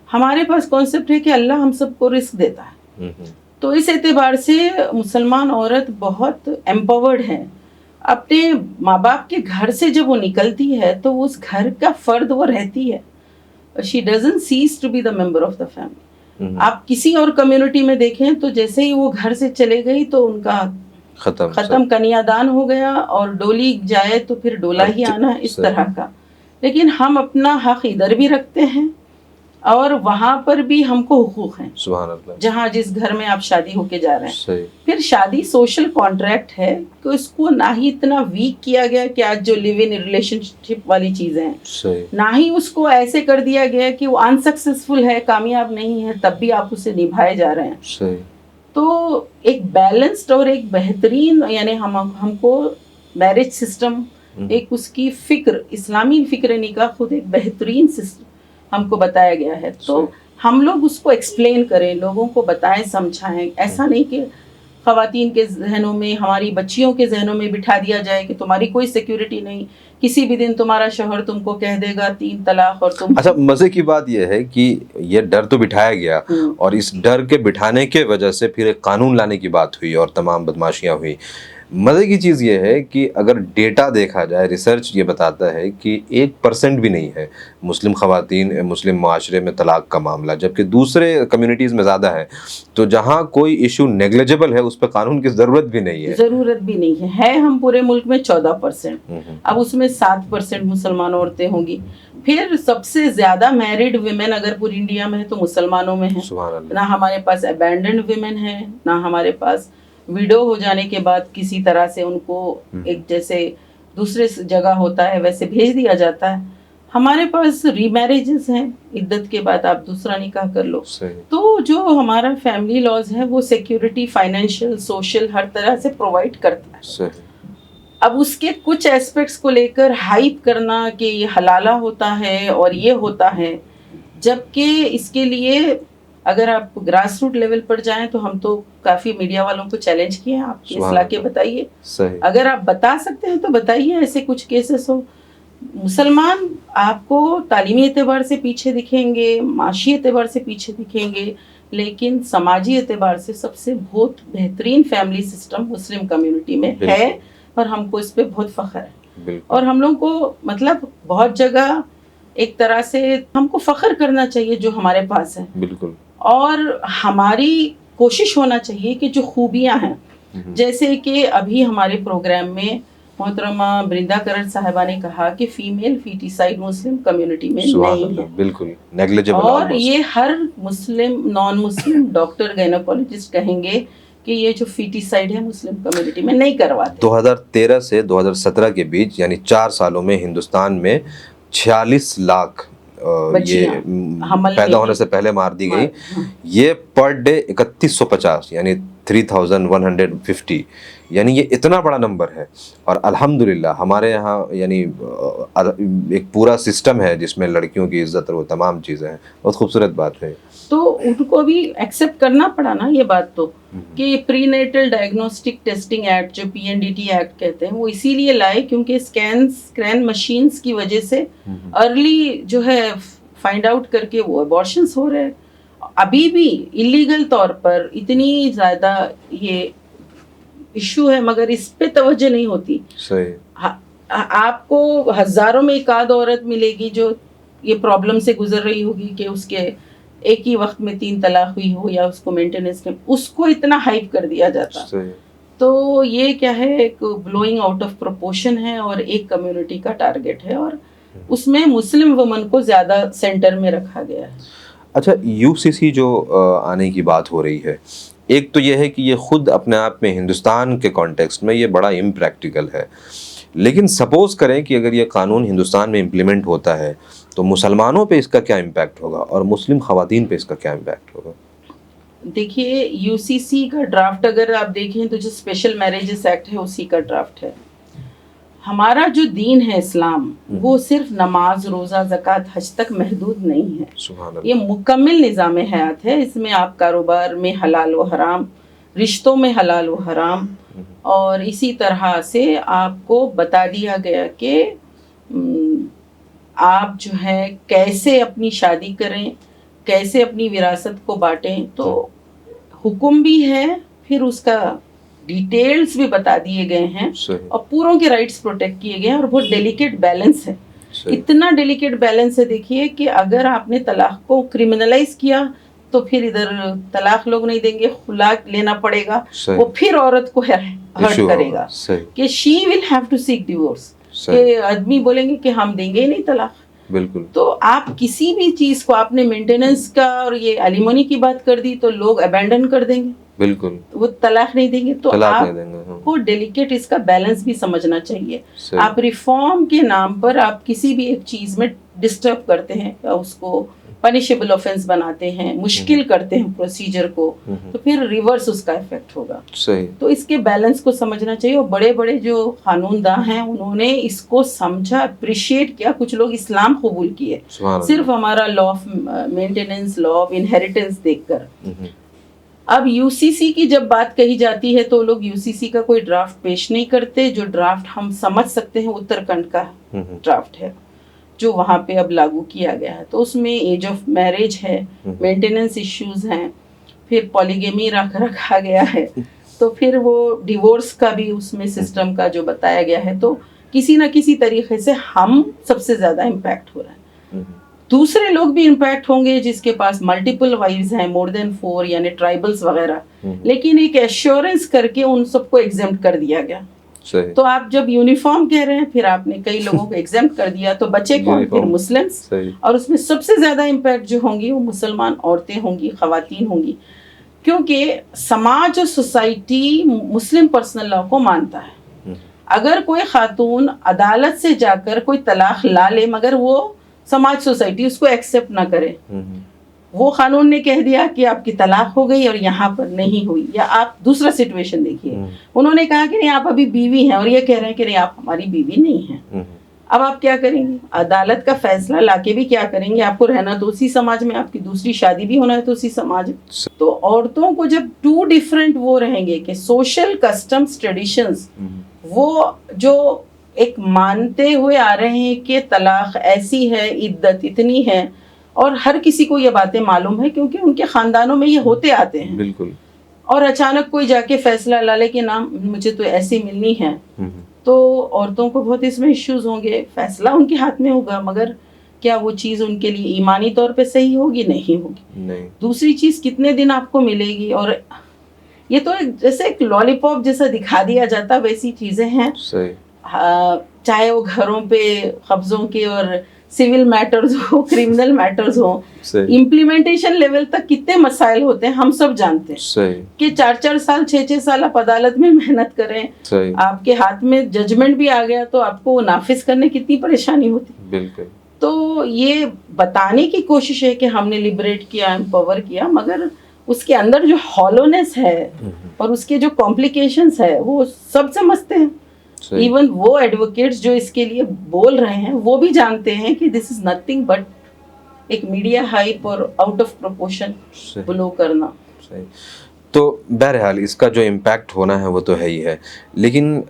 ہمارے پاس کانسیپٹ ہے کہ اللہ ہم سب کو رزق دیتا ہے. تو اس اعتبار سے مسلمان عورت بہت ایمپاورڈ ہے. اپنے ماں باپ کے گھر سے جب وہ نکلتی ہے تو اس گھر کا فرد وہ رہتی ہے. She doesn't cease to be the member of the family. آپ کسی اور کمیونٹی میں دیکھیں تو جیسے ہی وہ گھر سے چلے گئی تو ان کا ختم کنیا دان ہو گیا, اور ڈولی جائے تو پھر ڈولا ہی آنا, اس طرح کا. لیکن ہم اپنا حق ادھر بھی رکھتے ہیں اور وہاں پر بھی ہم کو حقوق ہیں. سبحان اللہ. جہاں جس گھر میں آپ شادی ہو کے جا رہے ہیں, پھر شادی سوشل کانٹریکٹ ہے کہ اس کو نہ ہی اتنا ویک کیا گیا کہ آج جو لیو ان ریلیشن شپ والی چیزیں ہیں, نہ ہی اس کو ایسے کر دیا گیا کہ وہ انسکسیسفل ہے, کامیاب نہیں ہے, تب بھی آپ اسے نبھائے جا رہے ہیں. تو ایک بیلنسڈ اور ایک بہترین یعنی ہم کو میرج سسٹم, ایک اس کی فکر, اسلامی فکر نکاح خود ایک بہترین سسٹم ہم کو بتایا گیا ہے. تو ہم لوگ اس کو ایکسپلین کریں, لوگوں کو بتائیں, سمجھائیں. ایسا نہیں کہ خواتین کے ذہنوں میں, ہماری بچیوں کے ذہنوں میں بٹھا دیا جائے کہ تمہاری کوئی سیکیورٹی نہیں, کسی بھی دن تمہارا شوہر تم کو کہہ دے گا 3 طلاق اور تم. اچھا, مزے کی بات یہ ہے کہ یہ ڈر تو بٹھایا گیا اور اس ڈر کے بٹھانے کے وجہ سے پھر ایک قانون لانے کی بات ہوئی اور تمام بدماشیاں ہوئی. مزے کی چیز یہ ہے کہ اگر ڈیٹا دیکھا جائے, ریسرچ یہ بتاتا ہے کہ 1% بھی نہیں ہے مسلم خواتین مسلم معاشرے میں طلاق کا معاملہ, جبکہ دوسرے کمیونٹیز میں زیادہ ہے. تو جہاں کوئی ایشو نیگلیجبل ہے اس پہ قانون کی ضرورت بھی نہیں ہے. ضرورت بھی نہیں ہے. ہم پورے ملک میں 14%, اب اس میں 7% مسلمان عورتیں ہوں گی. پھر سب سے زیادہ میرڈ ویمن اگر پوری انڈیا میں ہے تو مسلمانوں میں ہیں. نہ ہمارے پاس ابینڈنڈ ویمن ہیں, نہ ہمارے پاس ویڈو ہو جانے کے بعد کسی طرح سے ان کو ایک جیسے دوسرے جگہ ہوتا ہے ویسے بھیج دیا جاتا ہے. ہمارے پاس ری میرجز ہیں, عدت کے بعد آپ دوسرا نکاح کر لو. تو جو ہمارا فیملی لاز ہے وہ سیکیورٹی فائنینشیل سوشل ہر طرح سے پرووائڈ کرتا ہے. اب اس کے کچھ ایسپیکٹس کو لے کر ہائپ کرنا کہ یہ حلالہ ہوتا ہے اور یہ ہوتا ہے, جبکہ اس کے لیے اگر آپ گراس روٹ لیول پر جائیں تو ہم تو کافی میڈیا والوں کو چیلنج کیے ہیں, آپ کی اصلاح کے بتائیے, اگر آپ بتا سکتے ہیں تو بتائیے ایسے کچھ کیسز ہو. مسلمان آپ کو تعلیمی اعتبار سے پیچھے دکھیں گے, معاشی اعتبار سے پیچھے دکھیں گے, لیکن سماجی اعتبار سے سب سے بہت بہترین فیملی سسٹم مسلم کمیونٹی میں ہے اور ہم کو اس پہ بہت فخر ہے. اور ہم لوگ کو مطلب بہت جگہ ایک طرح سے ہم کو فخر کرنا چاہیے جو ہمارے پاس ہے. بالکل. اور ہماری کوشش ہونا چاہیے کہ جو خوبیاں ہیں, جیسے کہ ابھی ہمارے پروگرام میں محترمہ برندا کرر صاحبہ نے کہا کہ فیمیل فیٹیسائڈ مسلم کمیونٹی میں نہیں ہے. بالکل نیگلیجبل. اور یہ ہر مسلم نان مسلم ڈاکٹر گائنیکولوجسٹ کہیں گے کہ یہ جو فیٹیسائڈ ہے مسلم کمیونٹی میں نہیں کرواتے. 2013 سے 2017 کے بیچ یعنی 4 سالوں میں ہندوستان میں 46 لاکھ یہ پیدا ہونے سے پہلے مار دی گئی. یہ پر ڈے 3150 یعنی 3150 یعنی یہ اتنا بڑا نمبر ہے، اور الحمدللہ ہمارے یہاں یعنی ایک پورا سسٹم ہے جس میں لڑکیوں کی عزت اور وہ تمام چیزیں ہیں. بہت خوبصورت بات ہے. تو ان کو بھی ایکسیپٹ کرنا پڑا نا یہ بات تو، کہ پری نیٹل ڈائگنوسٹک ٹیسٹنگ ایکٹ جو PNDT ایکٹ کہتے ہیں وہ اسی لیے لائے کیونکہ اسکین مشینز کی وجہ سے ارلی جو ہے فائنڈ آؤٹ کر کے وہ ابارشنس ہو رہے ہیں. ابھی بھی ایلیگل طور پر اتنی زیادہ یہ ایشو ہے مگر اس پہ توجہ نہیں ہوتی. صحیح. آپ کو ہزاروں میں ایک آدھ عورت ملے گی جو یہ پرابلم سے گزر رہی ہوگی کہ اس کے ایک ہی وقت میں 3 طلاق ہوئی ہو یا اس کو مینٹیننس کے، اس کو اتنا ہائپ کر دیا جاتا. تو یہ کیا ہے، ایک بلوئنگ آؤٹ آف پروپورشن ہے اور ایک کمیونٹی کا ٹارگٹ ہے، اور اس میں مسلم وومن کو زیادہ سینٹر میں رکھا گیا ہے. اچھا، UCC جو آنے کی بات ہو رہی ہے، ایک تو یہ ہے کہ یہ خود اپنے آپ میں ہندوستان کے کانٹیکسٹ میں یہ بڑا امپریکٹیکل ہے، لیکن سپوز کریں کہ اگر یہ قانون ہندوستان میں امپلیمنٹ ہوتا ہے تو مسلمانوں پہ اس کا کیا امپیکٹ ہوگا اور مسلم خواتین پہ اس کا کیا امپیکٹ ہوگا؟ دیکھیے UCC کا ڈرافٹ اگر آپ دیکھیں تو جو اسپیشل میریجز ایکٹ ہے اسی کا ڈرافٹ ہے. ہمارا جو دین ہے اسلام، وہ صرف نماز، روزہ، زکوٰۃ، حج تک محدود نہیں ہے. سبحان اللہ. یہ مکمل نظام حیات ہے. اس میں آپ کاروبار میں حلال و حرام، رشتوں میں حلال و حرام، اور اسی طرح سے آپ کو بتا دیا گیا کہ آپ جو ہے کیسے اپنی شادی کریں، کیسے اپنی وراثت کو بانٹیں. تو حکم بھی ہے، پھر اس کا ڈیٹیلز بھی بتا دیے گئے ہیں، اور پوروں کے رائٹس پروٹیکٹ کیے گئے ہیں، اور بہت ڈیلیکیٹ بیلنس ہے. اتنا ڈیلیکیٹ بیلنس ہے دیکھیے کہ اگر آپ نے طلاق کو کرمنلائز کیا تو پھر ادھر طلاق لوگ نہیں دیں گے، خلا لینا پڑے گا، وہ پھر عورت کو ہرٹ کرے گا کہ she will have to seek divorce, کہ آدمی بولیں گے کہ ہم دیں گے ہی نہیں طلاق. بالکل. تو آپ کسی بھی چیز کو آپ نے مینٹیننس کا اور یہ ایلیمونی کی بات کر دی تو لوگ ابینڈن کر دیں گے. بالکل. وہ طلاق نہیں دیں گے. تو آپ کو ڈیلیکیٹ اس کا بیلنس بھی سمجھنا چاہیے. آپ ریفارم کے نام پر آپ کسی بھی ایک چیز میں ڈسٹرب کرتے ہیں، اس کو پنشیبل آفینس بناتے ہیں، مشکل کرتے ہیں پروسیجر کو، تو پھر ریورس اس کا افیکٹ ہوگا. تو اس کے بیلنس کو سمجھنا چاہیے. اور بڑے بڑے جو قانون داں ہیں انہوں نے اس کو سمجھا، اپریشیٹ کیا. کچھ لوگ اسلام قبول کیے صرف ہمارا law of maintenance, law of inheritance دیکھ کر. اب UCC کی جب بات کہی جاتی ہے تو لوگ UCC کا کوئی ڈرافٹ پیش نہیں کرتے. جو ڈرافٹ ہم سمجھ سکتے ہیں اتراکھنڈ کا ڈرافٹ ہے جو وہاں پہ اب لاگو کیا گیا ہے. تو اس میں ایج آف میرج ہے، مینٹیننس ایشوز ہیں، پھر پولیگیمی رکھا گیا ہے، تو پھر وہ ڈیورس کا بھی اس میں سسٹم کا جو بتایا گیا ہے. تو کسی نہ کسی طریقے سے ہم سب سے زیادہ امپیکٹ ہو رہا ہے. دوسرے لوگ بھی امپیکٹ ہوں گے جس کے پاس ملٹیپل وائفز ہیں، مور دین 4، یعنی ٹرائبلز وغیرہ، لیکن ایک ایشورنس کر کے ان سب کو ایگزمپٹ کر دیا گیا. تو آپ جب یونیفارم کہہ رہے ہیں، پھر آپ نے کئی لوگوں کو ایگزمپٹ کر دیا، تو بچے کون؟ پھر مسلمس. اور اس میں سب سے زیادہ امپیکٹ جو ہوں گی وہ مسلمان عورتیں ہوں گی، خواتین ہوں گی، کیونکہ سماج اور سوسائٹی مسلم پرسنل لا کو مانتا ہے. اگر کوئی خاتون عدالت سے جا کر کوئی طلاق لا لے مگر وہ سماج سوسائٹی اس کو ایکسیپٹ نہ کرے، وہ قانون نے کہہ دیا کہ آپ کی طلاق ہو گئی اور یہاں پر نہیں ہوئی. یا آپ دوسرا سچویشن دیکھیے، انہوں نے کہا کہ نہیں آپ ابھی بیوی ہیں، اور یہ کہہ رہے ہیں کہ نہیں آپ ہماری بیوی نہیں ہیں. اب آپ کیا کریں گے؟ عدالت کا فیصلہ لا کے بھی کیا کریں گے؟ آپ کو رہنا تو اسی سماج میں، آپ کی دوسری شادی بھی ہونا ہے تو اسی سماج میں. تو عورتوں کو جب 2 ڈفرینٹ وہ رہیں گے کہ سوشل کسٹمز، ٹریڈیشنز، وہ جو ایک مانتے ہوئے آ رہے ہیں کہ طلاق ایسی ہے، عدت اتنی ہے، اور ہر کسی کو یہ باتیں معلوم ہے کیونکہ ان کے خاندانوں میں یہ ہوتے آتے ہیں. بالکل. اور اچانک کوئی جا کے فیصلہ لا لے کہ نام مجھے تو ایسی ملنی ہے، تو عورتوں کو بہت اس میں ایشوز ہوں گے. فیصلہ ان کے ہاتھ میں ہوگا مگر کیا وہ چیز ان کے لیے ایمانی طور پہ صحیح ہوگی؟ نہیں ہوگی. دوسری چیز کتنے دن آپ کو ملے گی؟ اور یہ تو جیسے ایک لالی پاپ جیسا دکھا دیا جاتا ویسی چیزیں ہیں. چاہے وہ گھروں پہ قبضوں کے اور سول میٹرز ہو، کرمنل میٹرز ہو، امپلیمنٹیشن لیول تک کتنے مسائل ہوتے ہیں ہم سب جانتے ہیں کہ 4 سال 6 سال آپ عدالت میں محنت کریں، آپ کے ہاتھ میں ججمنٹ بھی آ گیا تو آپ کو وہ نافذ کرنے کتنی پریشانی ہوتی. بالکل. تو یہ بتانے کی کوشش ہے کہ ہم نے لبریٹ کیا، امپاور کیا، مگر اس کے اندر جو ہالونیس ہے اور اس کے جو کمپلیکیشنس ہے وہ سب سمجھتے ہیں. ایون وہ ایڈوکیٹس جو اس کے لیے بول رہے ہیں وہ بھی جانتے ہیں کہ دس از نتھنگ بٹ ایک میڈیا ہائپ اور آؤٹ آف پروپورشن بلو کرنا. تو بہرحال اس کا جو امپیکٹ ہونا ہے وہ تو ہے ہی ہے. لیکن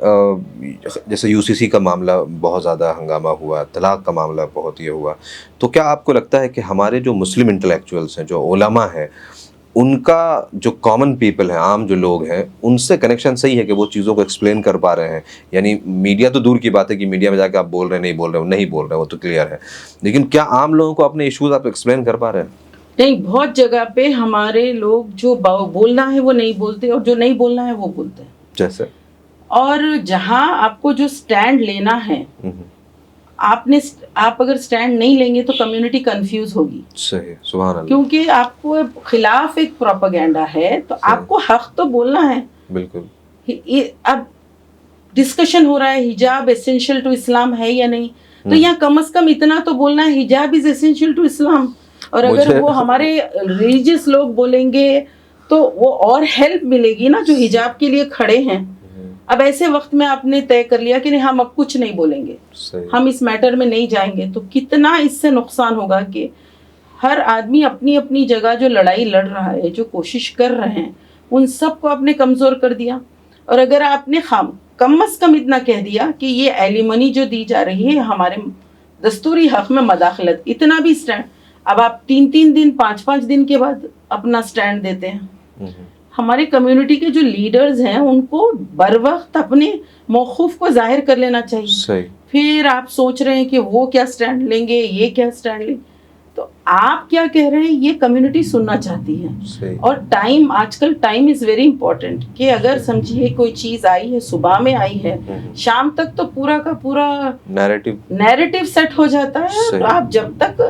جیسے UCC کا معاملہ بہت زیادہ ہنگامہ ہوا, طلاق کا معاملہ بہت یہ ہوا, تو کیا آپ کو لگتا ہے کہ ہمارے جو مسلم انٹلیکچوئلس ہیں, جو علماء ہیں, ان کا جو کامن پیپل ہیں, عام جو لوگ ہیں, ان سے کنیکشن صحیح ہے کہ وہ چیزوں کو ایکسپلین کر پا رہے ہیں؟ یعنی میڈیا تو دور کی بات ہے کہ میڈیا میں جا کے آپ بول رہے ہیں, نہیں بول رہے, وہ تو کلیئر ہے, لیکن کیا عام لوگوں کو اپنے ایشوز آپ ایکسپلین کر پا رہے ہیں؟ نہیں, بہت جگہ پہ ہمارے لوگ جو بولنا ہے وہ نہیں بولتے اور جو نہیں بولنا ہے وہ بولتے ہیں. جیسے اور جہاں آپ کو جو سٹینڈ لینا ہے, آپ اگر سٹینڈ نہیں لیں گے تو کمیونٹی کنفیوز ہوگی. صحیح, سبحان اللہ. کیونکہ آپ کو خلاف ایک پروپیگنڈا ہے تو آپ کو حق تو بولنا ہے. بالکل. اب ڈسکشن ہو رہا ہے حجاب ایسینشیل ٹو اسلام ہے یا نہیں, تو یہاں کم از کم اتنا تو بولنا ہے حجاب از ایسینشیل ٹو اسلام. اور اگر وہ ہمارے ریلیجیس لوگ بولیں گے تو وہ اور ہیلپ ملے گی نا جو حجاب کے لیے کھڑے ہیں. اب ایسے وقت میں آپ نے طے کر لیا کہ نہیں ہم اب کچھ نہیں بولیں گے, ہم اس میٹر میں نہیں جائیں گے, تو کتنا اس سے نقصان ہوگا کہ ہر آدمی اپنی اپنی جگہ جو لڑائی لڑ رہا ہے, جو کوشش کر رہے ہیں, ان سب کو آپ نے کمزور کر دیا. اور اگر آپ نے کم از کم اتنا کہہ دیا کہ یہ ایلیمنی جو دی جا رہی ہے ہمارے دستوری حق میں مداخلت, اتنا بھی سٹینڈ, اب آپ 3 دن 5 دن کے بعد اپنا سٹینڈ دیتے ہیں. ہماری کمیونٹی کے جو لیڈرز ہیں ان کو بر وقت اپنے موقف کو ظاہر کر لینا چاہیے. پھر آپ سوچ رہے ہیں کہ وہ کیا سٹینڈ لیں گے, یہ کیا سٹینڈ لیں گے, تو آپ کیا کہہ رہے ہیں یہ کمیونٹی سننا چاہتی ہے. اور ٹائم, آج کل ٹائم از ویری امپورٹنٹ, کہ اگر سمجھیے کوئی چیز آئی ہے, صبح میں آئی ہے, شام تک تو پورا کا پورا نیریٹو سیٹ ہو جاتا ہے. آپ جب تک,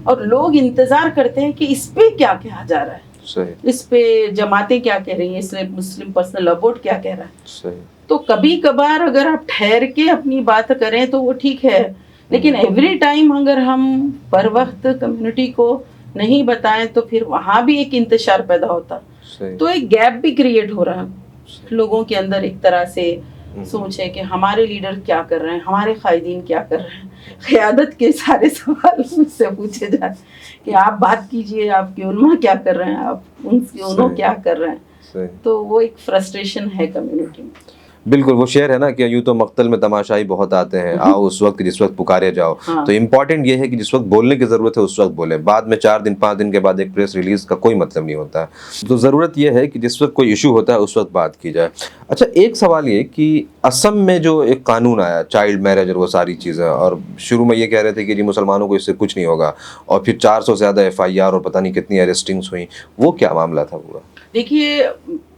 اور لوگ انتظار کرتے ہیں کہ اس پہ کیا کہا جا رہا ہے, اس پہ جماعتیں کیا کہہ رہی ہیں, اس لیے مسلم پرسنل ابورٹ کیا کہہ رہا ہے. تو کبھی کبھار اگر آپ ٹھہر کے اپنی بات کریں تو وہ ٹھیک ہے, لیکن ایوری ٹائم اگر ہم پر وقت کمیونٹی کو نہیں بتائیں تو پھر وہاں بھی ایک انتشار پیدا ہوتا, تو ایک گیپ بھی کریٹ ہو رہا ہے لوگوں کے اندر. ایک طرح سے سوچ ہے کہ ہمارے لیڈر کیا کر رہے ہیں, ہمارے قائدین کیا کر رہے ہیں, قیادت کے سارے سوال مجھ سے پوچھے جائیں کہ آپ بات کیجئے, آپ کے علماء کیا کر رہے ہیں, آپ انہوں کیا کر رہے ہیں. تو وہ ایک فرسٹریشن ہے کمیونٹی میں. بالکل, وہ شعر ہے نا کہ یوں تو مقتل میں تماشائی بہت آتے ہیں, آؤ اس وقت جس وقت پکارے جاؤ. تو امپورٹنٹ یہ ہے کہ جس وقت بولنے کی ضرورت ہے اس وقت بولیں, بعد میں 4 دن 5 دن کے بعد ایک پریس ریلیز کا کوئی مطلب نہیں ہوتا. تو ضرورت یہ ہے کہ جس وقت کوئی ایشو ہوتا ہے اس وقت بات کی جائے. اچھا, ایک سوال یہ کہ اسم میں جو ایک قانون آیا چائلڈ میرج اور وہ ساری چیزیں, اور شروع میں یہ کہہ رہے تھے کہ جی مسلمانوں کو اس سے کچھ نہیں ہوگا, اور پھر 400 سے زیادہ FIR اور پتہ نہیں کتنی اریسٹنگس ہوئیں, وہ کیا معاملہ تھا پورا؟ دیکھیے,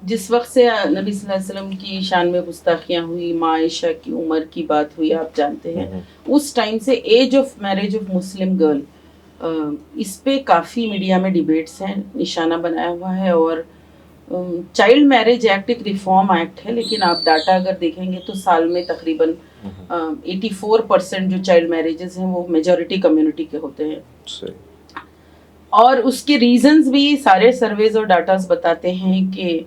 جس وقت سے نبی صلی اللہ علیہ وسلم کی شان میں گستاخیاں ہوئی, ماں عائشہ کی عمر کی بات ہوئی, آپ جانتے ہیں, اس ٹائم سے age of marriage of Muslim girl, اس پہ کافی میڈیا میں ڈیبیٹس ہیں, نشانہ بنایا ہوا ہے. اور چائلڈ میرج ایکٹ ایک ریفارم ایکٹ ہے, لیکن آپ ڈاٹا اگر دیکھیں گے تو سال میں تقریباً 84% جو چائلڈ میرجز ہیں وہ میجورٹی کمیونٹی کے ہوتے ہیں. اور اس کے ریزنز بھی سارے سرویز اور ڈاٹاز بتاتے ہیں کہ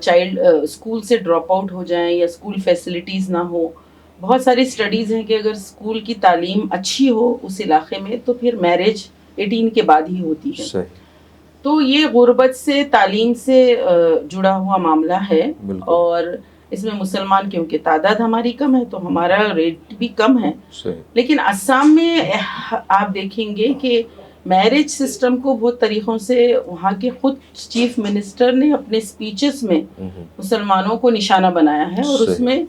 چائلڈ اسکول سے ڈراپ آؤٹ ہو جائیں یا اسکول فیسلٹیز نہ ہو. بہت ساری اسٹڈیز ہیں کہ اگر اسکول کی تعلیم اچھی ہو اس علاقے میں تو پھر میرج 18 کے بعد ہی ہوتی ہے. تو یہ غربت سے, تعلیم سے جڑا ہوا معاملہ ہے. اور اس میں مسلمان کیونکہ تعداد ہماری کم ہے تو ہمارا ریٹ بھی کم ہے. لیکن آسام میں آپ دیکھیں گے کہ میرج سسٹم کو بہت طریقوں سے وہاں کے خود چیف منسٹر نے اپنے سپیچز میں مسلمانوں کو نشانہ بنایا ہے. اور اس میں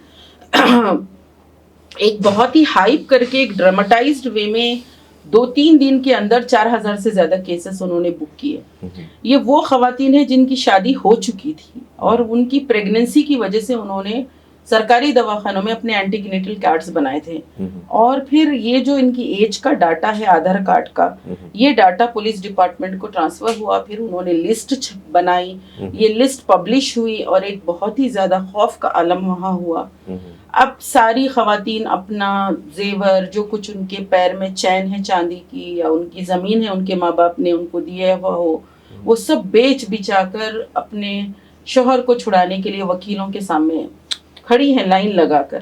ایک بہت ہی ہائپ کر کے ایک ڈراماٹائزڈ وے میں 2-3 دن کے اندر 4000 سے زیادہ کیسز انہوں نے بک کیے. یہ وہ خواتین ہیں جن کی شادی ہو چکی تھی اور ان کی پریگننسی کی وجہ سے انہوں نے سرکاری دواخانوں میں اپنے اینٹی گینیٹل کارڈز بنائے تھے. اور پھر یہ جو ان کی ایج کا ڈاٹا ہے آدھار کارڈ کا, یہ ڈاٹا پولیس ڈپارٹمنٹ کو ٹرانسفر ہوا. پھر انہوں نے لسٹ بنائی, یہ لسٹ پبلش ہوئی اور ایک بہت ہی زیادہ خوف کا عالم وہاں ہوا. اب ساری خواتین اپنا زیور, جو کچھ ان کے پیر میں چین ہے چاندی کی یا ان کی زمین ہے ان کے ماں باپ نے ان کو دیا ہوا ہو, وہ سب بیچ بچا کر اپنے شوہر کو چھڑانے کے لیے وکیلوں کے سامنے کھڑی ہیں لائن لگا کر.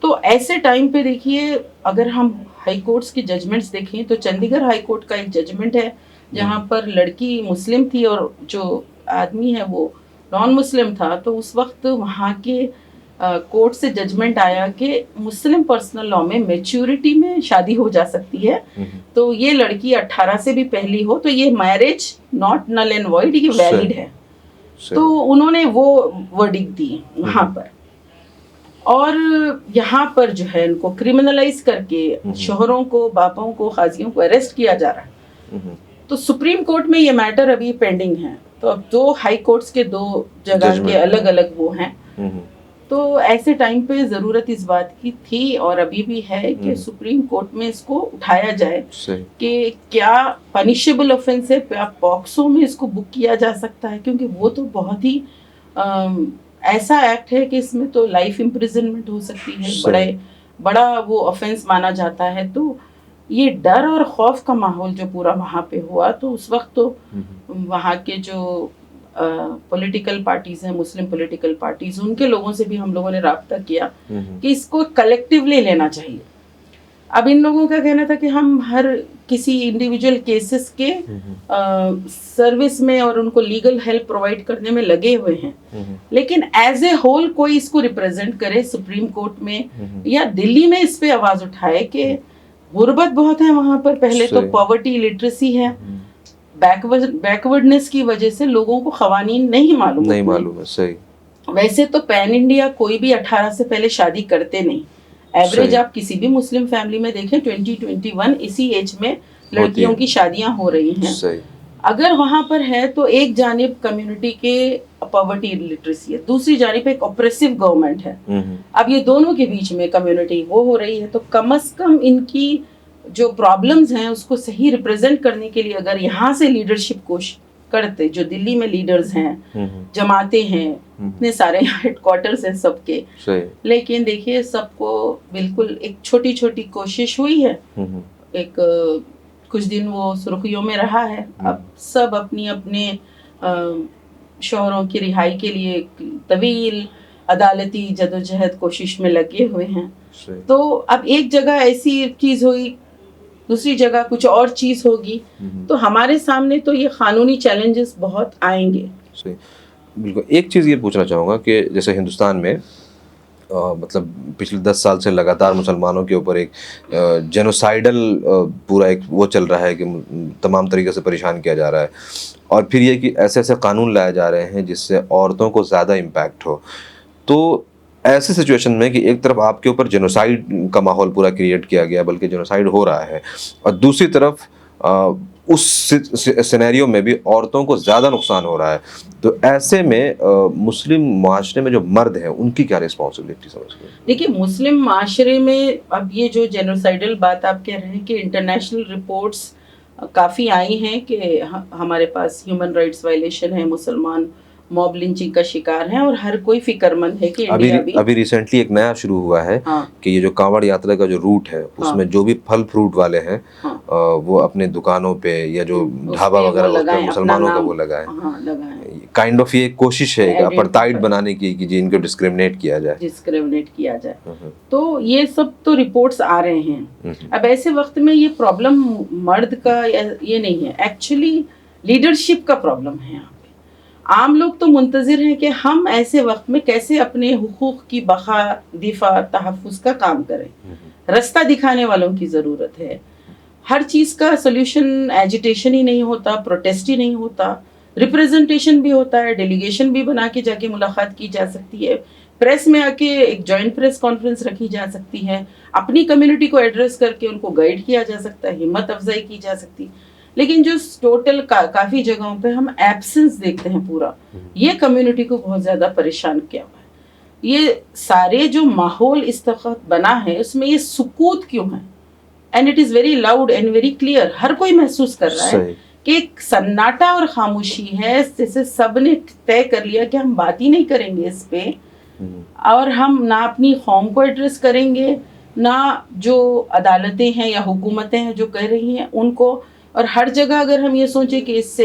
تو ایسے ٹائم پہ دیکھیے اگر ہم ہائی کورٹس کی ججمنٹس دیکھیں تو چندی گڑھ ہائی کورٹ کا ایک ججمنٹ ہے جہاں پر لڑکی مسلم تھی اور جو آدمی ہے وہ نان مسلم تھا. تو اس وقت وہاں کے کورٹ سے ججمنٹ آیا کہ مسلم پرسنل لاء میں میچورٹی میں شادی ہو جا سکتی ہے. تو یہ لڑکی 18 سے بھی پہلی ہو تو یہ marriage not null and void, یہ ویلڈ ہے. تو انہوں نے وہ ورڈکٹ دی وہاں پر. اور یہاں پر جو ہے ان کو کرمنلائز کر کے شوہروں کو, باپوں کو, قاضیوں کو اریسٹ کیا جا رہا ہے. تو سپریم کورٹ میں یہ میٹر ابھی پینڈنگ ہے. تو اب 2 ہائی کورٹس کے 2 جگہ کے الگ الگ وہ ہیں. تو ایسے ٹائم پہ ضرورت اس بات کی تھی اور ابھی بھی ہے کہ سپریم کورٹ میں اس کو اٹھایا جائے کہ کیا پنشیبل آفینس ہے, کیا پاکسو میں اس کو بک کیا جا سکتا ہے, کیونکہ وہ تو بہت ہی ایسا ایکٹ ہے کہ اس میں تو لائف امپریزنمنٹ ہو سکتی ہے, بڑا وہ آفینس مانا جاتا ہے. تو یہ ڈر اور خوف کا ماحول جو پورا وہاں پہ ہوا, تو اس وقت تو وہاں کے جو پولیٹیکل پارٹیز ہیں, مسلم پولیٹیکل پارٹیز, ان کے لوگوں سے بھی ہم لوگوں نے رابطہ کیا کہ اس کو کلیکٹیولی لینا چاہیے. اب ان لوگوں کا کہنا تھا کہ ہم ہر کسی انڈیویجول کیسز کے سروس میں اور ان کو لیگل ہیلپ پرووائڈ کرنے میں لگے ہوئے ہیں, لیکن ایز اے ہول کوئی اس کو ریپرزینٹ کرے سپریم کورٹ میں یا دلی میں اس پہ آواز اٹھائے کہ غربت بہت ہے وہاں پر. پہلے تو پاورٹی, لٹریسی ہے, بیکورڈنس کی وجہ سے لوگوں کو قوانین نہیں معلوم ہے. صحیح. ویسے تو پین انڈیا کوئی بھی 18 سے پہلے شادی کرتے نہیں. ایوریج آپ کسی بھی مسلم فیملی میں دیکھیں 20-21 اسی ایج میں لڑکیوں کی شادیاں ہو رہی ہیں. اگر وہاں پر ہے تو ایک جانب کمیونٹی کے پاورٹی لٹریسی ہے, دوسری جانب ایک اپریسو گورنمنٹ ہے. اب یہ دونوں کے بیچ میں کمیونٹی وہ ہو رہی ہے. تو کم از کم ان کی جو پرابلمز ہیں اس کو صحیح ریپرزینٹ کرنے کے لیے اگر یہاں سے لیڈرشپ کوشش کرتے, جو دلی میں لیڈرز ہیں, جماعتیں ہیں, اتنے سارے ہیڈ کوارٹرز ہیں سب کے, لیکن دیکھیے سب کو بالکل ایک چھوٹی چھوٹی کوشش ہوئی ہے. ایک کچھ دن وہ سرخیوں میں رہا ہے, اب سب اپنی اپنے شوہروں کی رہائی کے لیے طویل عدالتی جدوجہد کوشش میں لگے ہوئے ہیں. تو اب ایک جگہ ایسی چیز ہوئی, دوسری جگہ کچھ اور چیز ہوگی, تو ہمارے سامنے تو یہ قانونی چیلنجز بہت آئیں گے. بالکل. ایک چیز یہ پوچھنا چاہوں گا کہ جیسے ہندوستان میں مطلب پچھلے 10 سال سے لگاتار مسلمانوں کے اوپر ایک جینوسائیڈل پورا ایک وہ چل رہا ہے کہ تمام طریقے سے پریشان کیا جا رہا ہے, اور پھر یہ کہ ایسے ایسے قانون لائے جا رہے ہیں جس سے عورتوں کو زیادہ امپیکٹ ہو. تو ایسے سچویشن میں کہ ایک طرف آپ کے اوپر جینوسائیڈ کا ماحول پورا کریٹ کیا گیا, بلکہ جینوسائیڈ ہو رہا ہے, اور دوسری طرف اس سینیریو میں بھی عورتوں کو زیادہ نقصان ہو رہا ہے, تو ایسے میں مسلم معاشرے میں جو مرد ہیں ان کی کیا ریسپانسبلٹی سمجھتے ہیں؟ دیکھیے مسلم معاشرے میں اب یہ جو جینوسائیڈل بات آپ کہہ رہے ہیں کہ انٹرنیشنل رپورٹس کافی آئی ہیں کہ ہمارے پاس ہیومن رائٹس وائلیشن ہے, مسلمان موب لنچنگ کا شکار ہیں, اور ہر کوئی فکر مند ہے کہ انڈیا بھی ابھی ریسنٹلی ایک نیا شروع ہوا ہے کہ یہ جو کانوڑ یاترا کا جو روٹ ہے اس میں جو بھی پھل فروٹ والے ہیں وہ اپنے دکانوں پہ یا جو ڈھابا وغیرہ ہوتا ہے مسلمانوں کا وہ لگائیں. کائنڈ آف یہ کوشش ہے اپرٹائڈ بنانے کی کہ جن کو ڈسکریمنیٹ کیا جائے. تو یہ سب تو رپورٹس آ رہے ہیں. اب ایسے وقت میں یہ پرابلم مرد کا یہ نہیں ہے, ایکچولی لیڈرشپ کا پرابلم ہے. عام لوگ تو منتظر ہیں کہ ہم ایسے وقت میں کیسے اپنے حقوق کی بقا, دفاع, تحفظ کا کام کریں. رستہ دکھانے والوں کی ضرورت ہے. ہر چیز کا سولوشن ایجیٹیشن ہی نہیں ہوتا, پروٹیسٹ ہی نہیں ہوتا, ریپریزنٹیشن بھی ہوتا ہے, ڈیلیگیشن بھی بنا کے جا کے ملاقات کی جا سکتی ہے, پریس میں آ کے ایک جوائنٹ پریس کانفرنس رکھی جا سکتی ہے, اپنی کمیونٹی کو ایڈریس کر کے ان کو گائیڈ کیا جا سکتا ہے, ہمت افزائی کی جا سکتی. لیکن جو ٹوٹل کافی جگہوں پہ ہم ایبسنس دیکھتے ہیں پورا, یہ کمیونٹی کو بہت زیادہ پریشان کیا ہوا ہے. یہ سارے جو ماحول اس وقت بنا ہے اس میں یہ سکوت کیوں ہے, and it is very loud and very clear. ہر کوئی محسوس کر رہا ہے کہ ایک سناٹا اور خاموشی ہے, جیسے سب نے طے کر لیا کہ ہم بات ہی نہیں کریں گے اس پہ, اور ہم نہ اپنی قوم کو ایڈریس کریں گے, نہ جو عدالتیں ہیں یا حکومتیں ہیں جو کہہ رہی ہیں ان کو. اور ہر جگہ اگر ہم یہ سوچیں کہ اس سے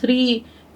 3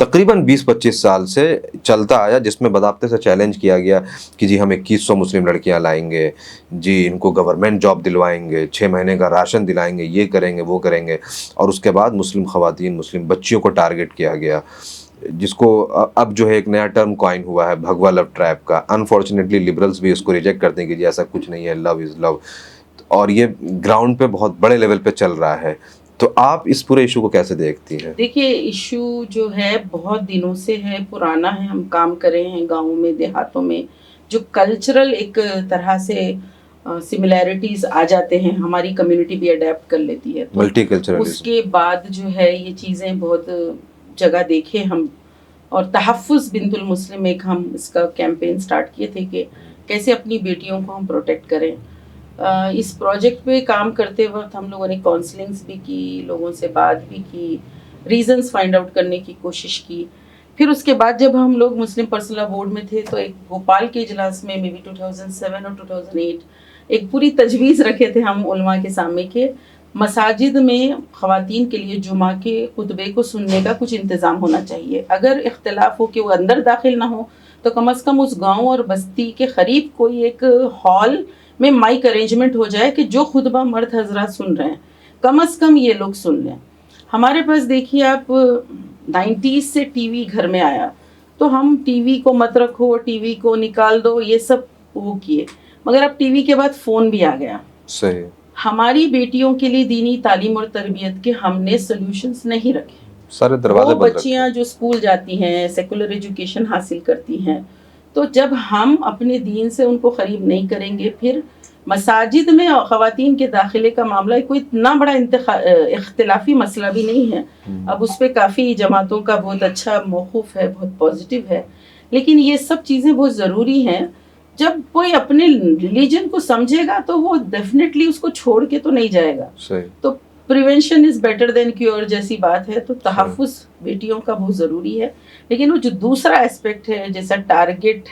تقریباً 20-25 سال سے چلتا آیا، جس میں باضابطے سے چیلنج کیا گیا کہ جی ہم 2100 مسلم لڑکیاں لائیں گے، جی ان کو گورنمنٹ جاب دلوائیں گے، 6 مہینے کا راشن دلائیں گے، یہ کریں گے وہ کریں گے، اور اس کے بعد مسلم خواتین مسلم بچیوں کو ٹارگٹ کیا گیا، جس کو اب جو ہے ایک نیا ٹرم کوائن ہوا ہے بھگوا لو ٹریپ کا. انفارچونیٹلی لبرلز بھی اس کو ریجیکٹ کرتے ہیں کہ جی ایسا کچھ نہیں ہے، لو از لو، اور یہ گراؤنڈ پہ بہت بڑے لیول پہ چل رہا ہے. تو آپ اس پورے ایشو کو کیسے دیکھتی ہیں؟ دیکھیے ایشو جو ہے بہت دنوں سے ہے، پرانا ہے، ہم کام کر رہے ہیں گاؤں میں دیہاتوں میں، جو کلچرل ایک طرح سے سملیرٹیز آ جاتے ہیں، ہماری کمیونٹی بھی اڈیپٹ کر لیتی ہے، تو ملٹی کلچرل اس کے بعد جو ہے یہ چیزیں بہت جگہ دیکھے ہم. اور تحفظ بنت المسلم ایک ہم اس کا کیمپین سٹارٹ کیے تھے کہ کیسے اپنی بیٹیوں کو ہم پروٹیکٹ کریں. اس پروجیکٹ پہ کام کرتے وقت ہم لوگوں نے کاؤنسلنگس بھی کی، لوگوں سے بات بھی کی، ریزنز فائنڈ آؤٹ کرنے کی کوشش کی. پھر اس کے بعد جب ہم لوگ مسلم پرسنل لا بورڈ میں تھے تو ایک بھوپال کے اجلاس میں مے بی 2007 اور 2008 ایک پوری تجویز رکھے تھے ہم علماء کے سامنے کہ مساجد میں خواتین کے لیے جمعہ کے خطبے کو سننے کا کچھ انتظام ہونا چاہیے. اگر اختلاف ہو کہ وہ اندر داخل نہ ہو تو کم از کم اس گاؤں اور بستی کے قریب کوئی ایک ہال میں مائک ارینجمنٹ ہو جائے کہ جو خطبہ مرد حضرات سن رہے ہیں کم از کم یہ لوگ سن لیں. ہمارے پاس دیکھیے آپ 90s سے ٹی وی گھر میں آیا تو ہم ٹی وی کو مت رکھو، ٹی وی کو نکال دو، یہ سب وہ کیے، مگر اب ٹی وی کے بعد فون بھی آ گیا. صحیح. ہماری بیٹیوں کے لیے دینی تعلیم اور تربیت کے ہم نے سولوشنز نہیں رکھے. سارے دروازے وہ بند بچیاں جو اسکول جاتی ہیں، سیکولر ایجوکیشن حاصل کرتی ہیں، تو جب ہم اپنے دین سے ان کو قریب نہیں کریں گے، پھر مساجد میں خواتین کے داخلے کا معاملہ کوئی اتنا بڑا اختلافی مسئلہ بھی نہیں ہے. اب اس پہ کافی جماعتوں کا بہت اچھا موقف ہے، بہت پازیٹیو ہے، لیکن یہ سب چیزیں بہت ضروری ہیں. جب کوئی اپنے ریلیجن کو سمجھے گا تو وہ ڈیفینیٹلی اس کو چھوڑ کے تو نہیں جائے گا. تو prevention is better than cure جیسی بات ہے. تو تحفظ بیٹیوں کا بہت ضروری ہے، لیکن وہ جو دوسرا اسپیکٹ ہے جیسا ٹارگٹ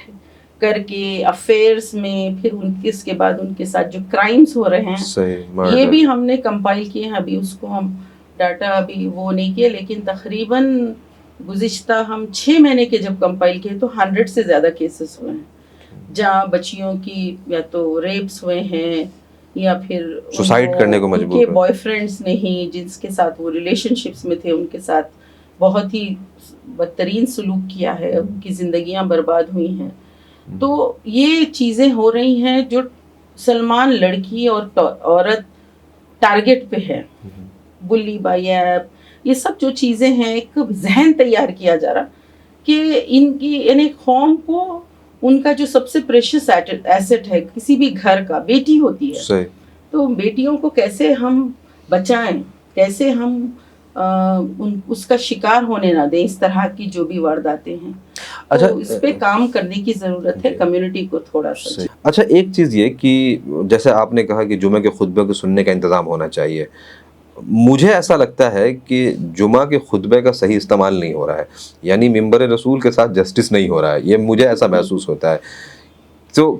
کر کے افیئرس میں پھر اس کے بعد ان کے ساتھ جو کرائمز ہو رہے ہیں، یہ بھی ہم نے کمپائل کیے ہیں. ابھی اس کو ہم ڈاٹا ابھی وہ نہیں کیے، لیکن تقریباً گزشتہ ہم 6 مہینے کے جب کمپائل کیے تو 100 سے زیادہ کیسز ہوئے ہیں جہاں بچیوں کی یا تو ریپس ہوئے ہیں یا پھر سوسائڈ کرنے کو مجبور ان کے بوائے فرینڈس نے ہی جس کے ساتھ وہ ریلیشن شپس میں تھے ان کے ساتھ بہت ہی بدترین سلوک کیا ہے، ان کی زندگیاں برباد ہوئی ہیں. تو یہ چیزیں ہو رہی ہیں جو سلمان لڑکی اور عورت ٹارگٹ پہ ہے. بلی بائی ایپ، یہ سب جو چیزیں ہیں، ایک ذہن تیار کیا جا رہا کہ ان کی یعنی قوم کو ان کا جو سب سے پریشس ایسٹ ہے کسی بھی گھر کا بیٹی ہوتی ہے. تو بیٹیوں کو کیسے ہم بچائیں، کیسے ہم اس کا شکار ہونے نہ دیں، اس طرح کی جو بھی وارداتیں ہیں. تو اس پہ کام کرنے کی ضرورت ہے کمیونٹی کو تھوڑا سا. اچھا ایک چیز یہ کہ جیسے آپ نے کہا کہ جمعہ کے خطبے کو سننے کا انتظام ہونا چاہیے، مجھے ایسا لگتا ہے کہ جمعہ کے خطبے کا صحیح استعمال نہیں ہو رہا ہے، یعنی ممبر رسول کے ساتھ جسٹس نہیں ہو رہا ہے، یہ مجھے ایسا محسوس ہوتا ہے. تو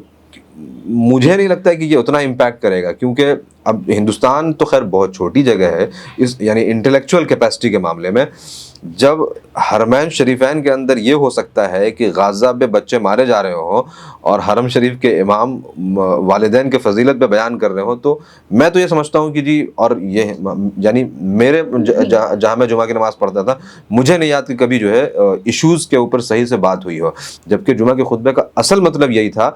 مجھے نہیں لگتا ہے کہ یہ اتنا امپیکٹ کرے گا، کیونکہ اب ہندوستان تو خیر بہت چھوٹی جگہ ہے اس یعنی انٹلیکچوئل کیپیسٹی کے معاملے میں. جب حرمین شریفین کے اندر یہ ہو سکتا ہے کہ غزہ میں بچے مارے جا رہے ہوں اور حرم شریف کے امام والدین کے فضیلت پہ بیان کر رہے ہوں، تو میں تو یہ سمجھتا ہوں کہ جی، اور یہ یعنی میرے جہاں میں جمعہ کی نماز پڑھتا تھا مجھے نہیں یاد کہ کبھی جو ہے ایشوز کے اوپر صحیح سے بات ہوئی ہو، جبکہ جمعہ کے خطبے کا اصل مطلب یہی تھا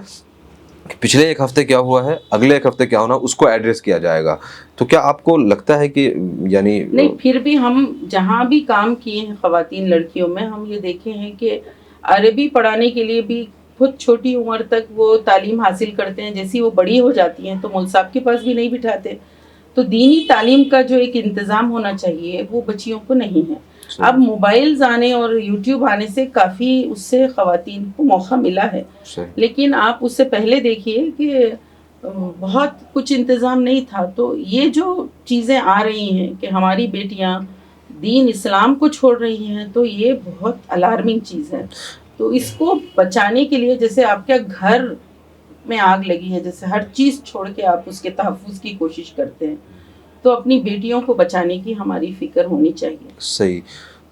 کہ پچھلے ایک ہفتے کیا ہوا ہے، اگلے ایک ہفتے کیا ہونا، اس کو ایڈریس کیا جائے گا. تو کیا آپ کو لگتا ہے کہ یعنی نہیں، پھر بھی ہم جہاں بھی کام کیے ہیں خواتین لڑکیوں میں، ہم یہ دیکھے ہیں کہ عربی پڑھانے کے لیے بھی خود چھوٹی عمر تک وہ تعلیم حاصل کرتے ہیں، جیسی وہ بڑی ہو جاتی ہیں تو مول صاحب کے پاس بھی نہیں بٹھاتے. تو دینی تعلیم کا جو ایک انتظام ہونا چاہیے وہ بچیوں کو نہیں ہے. اب موبائلز آنے اور یوٹیوب آنے سے کافی اس سے خواتین کو موقع ملا ہے، لیکن آپ اس سے پہلے دیکھیے کہ بہت کچھ انتظام نہیں تھا. تو یہ جو چیزیں آ رہی ہیں کہ ہماری بیٹیاں دین اسلام کو چھوڑ رہی ہیں، تو یہ بہت الارمنگ چیز ہے. تو اس کو بچانے کے لیے جیسے آپ کے گھر میں آگ لگی ہے، جیسے ہر چیز چھوڑ کے آپ اس کے تحفظ کی کوشش کرتے ہیں، تو اپنی بیٹیوں کو بچانے کی ہماری فکر ہونی چاہیے. صحیح.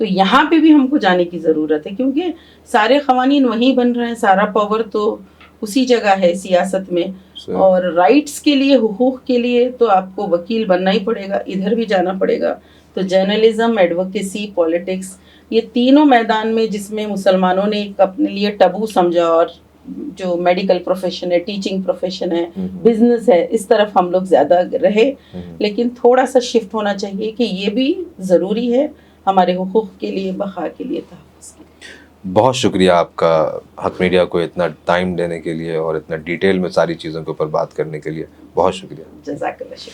تو یہاں پہ بھی ہم کو جانے کی ضرورت ہے، کیونکہ سارے قوانین وہیں بن رہے ہیں، سارا پاور تو اسی جگہ ہے سیاست میں، اور رائٹس کے لیے، حقوق کے لیے تو آپ کو وکیل بننا ہی پڑے گا، ادھر بھی جانا پڑے گا. تو جرنلزم، ایڈوکیسی، پولیٹکس، یہ تینوں میدان میں جس میں مسلمانوں نے ایک اپنے لیے ٹبو سمجھا، اور جو میڈیکل پروفیشن ہے، ٹیچنگ پروفیشن ہے، بزنس ہے، اس طرف ہم لوگ زیادہ رہے. لیکن تھوڑا سا شفٹ ہونا چاہیے کہ یہ بھی ضروری ہے ہمارے حقوق کے لیے، بقا کے لیے، تحفظ کے لیے. بہت شکریہ آپ کا حق میڈیا کو اتنا ٹائم دینے کے لیے اور اتنا ڈیٹیل میں ساری چیزوں کے اوپر بات کرنے کے لیے. بہت شکریہ. جزاک اللہ. شکریہ.